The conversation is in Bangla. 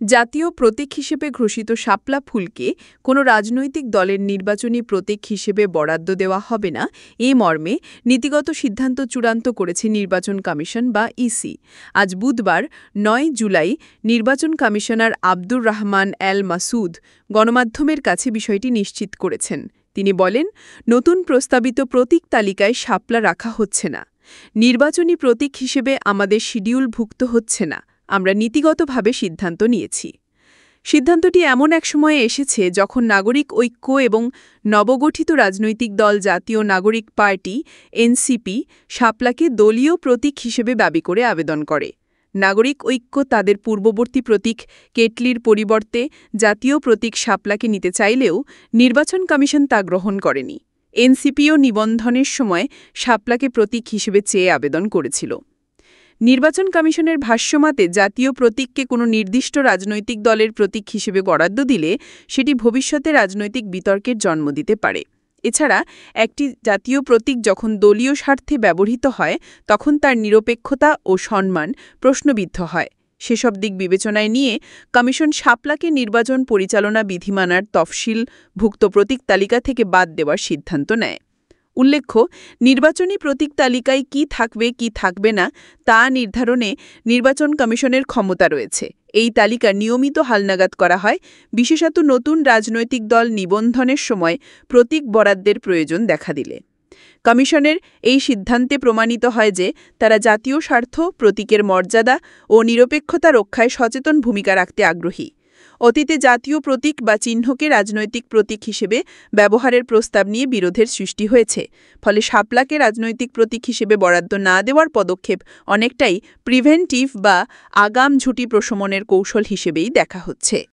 জাতীয় প্রতীক হিসেবে ঘোষিত শাপলা ফুলকে কোনো রাজনৈতিক দলের নির্বাচনী প্রতীক হিসেবে বরাদ্দ দেওয়া হবে না এ মর্মে নীতিগত সিদ্ধান্ত চূড়ান্ত করেছে নির্বাচন কমিশন বা ইসি। আজ বুধবার ৯ জুলাই নির্বাচন কমিশনার আব্দুর রহমান এল মাসুদ গণমাধ্যমের কাছে বিষয়টি নিশ্চিত করেছেন। তিনি বলেন, নতুন প্রস্তাবিত প্রতীক তালিকায় শাপলা রাখা হচ্ছে না। নির্বাচনী প্রতীক হিসেবে আমাদের শিডিউলভুক্ত হচ্ছে না। আমরা নীতিগতভাবে সিদ্ধান্ত নিয়েছি। সিদ্ধান্তটি এমন এক সময়ে এসেছে যখন নাগরিক ঐক্য এবং নবগঠিত রাজনৈতিক দল জাতীয় নাগরিক পার্টি এনসিপি শাপলাকে দলীয় প্রতীক হিসেবে দাবি করে আবেদন করে। নাগরিক ঐক্য তাদের পূর্ববর্তী প্রতীক কেটলির পরিবর্তে জাতীয় প্রতীক শাপলাকে নিতে চাইলেও নির্বাচন কমিশন তা গ্রহণ করেনি। এনসিপিও নিবন্ধনের সময় শাপলাকে প্রতীক হিসেবে চেয়ে আবেদন করেছিল। নির্বাচন কমিশনের ভাষ্যমতে জাতীয় প্রতীককে কোনো নির্দিষ্ট রাজনৈতিক দলের প্রতীক হিসেবে বরাদ্দ দিলে সেটি ভবিষ্যতে রাজনৈতিক বিতর্কের জন্ম দিতে পারে। এছাড়া একটি জাতীয় প্রতীক যখন দলীয় স্বার্থে ব্যবহৃত হয় তখন তার নিরপেক্ষতা ও সম্মান প্রশ্নবিদ্ধ হয়। সেসব দিক বিবেচনায় নিয়ে কমিশন শাপলাকে নির্বাচন পরিচালনা বিধিমালার তফসিলভুক্ত প্রতীক তালিকা থেকে বাদ দেওয়ার সিদ্ধান্ত নেয়। উল্লেখ্য, নির্বাচনী প্রতীক তালিকায় কি থাকবে কি থাকবে না তা নির্ধারণে নির্বাচন কমিশনের ক্ষমতা রয়েছে। এই তালিকা নিয়মিত হালনাগাদ করা হয়, বিশেষত নতুন রাজনৈতিক দল নিবন্ধনের সময় প্রতীক বরাদ্দের প্রয়োজন দেখা দিলে। কমিশনের এই সিদ্ধান্তে প্রমাণিত হয় যে তারা জাতীয় স্বার্থ, প্রতীকের মর্যাদা ও নিরপেক্ষতা রক্ষায় সচেতন ভূমিকা রাখতে আগ্রহী। অতীতে জাতীয় প্রতীক বা চিহ্নকে রাজনৈতিক প্রতীক হিসেবে ব্যবহারের প্রস্তাব নিয়ে বিরোধের সৃষ্টি হয়েছে। ফলে শাপলাকে রাজনৈতিক প্রতীক হিসেবে বরাদ্দ না দেওয়ার পদক্ষেপ অনেকটাই প্রিভেন্টিভ বা আগাম ঝুঁকি প্রশমনের কৌশল হিসেবেই দেখা হচ্ছে।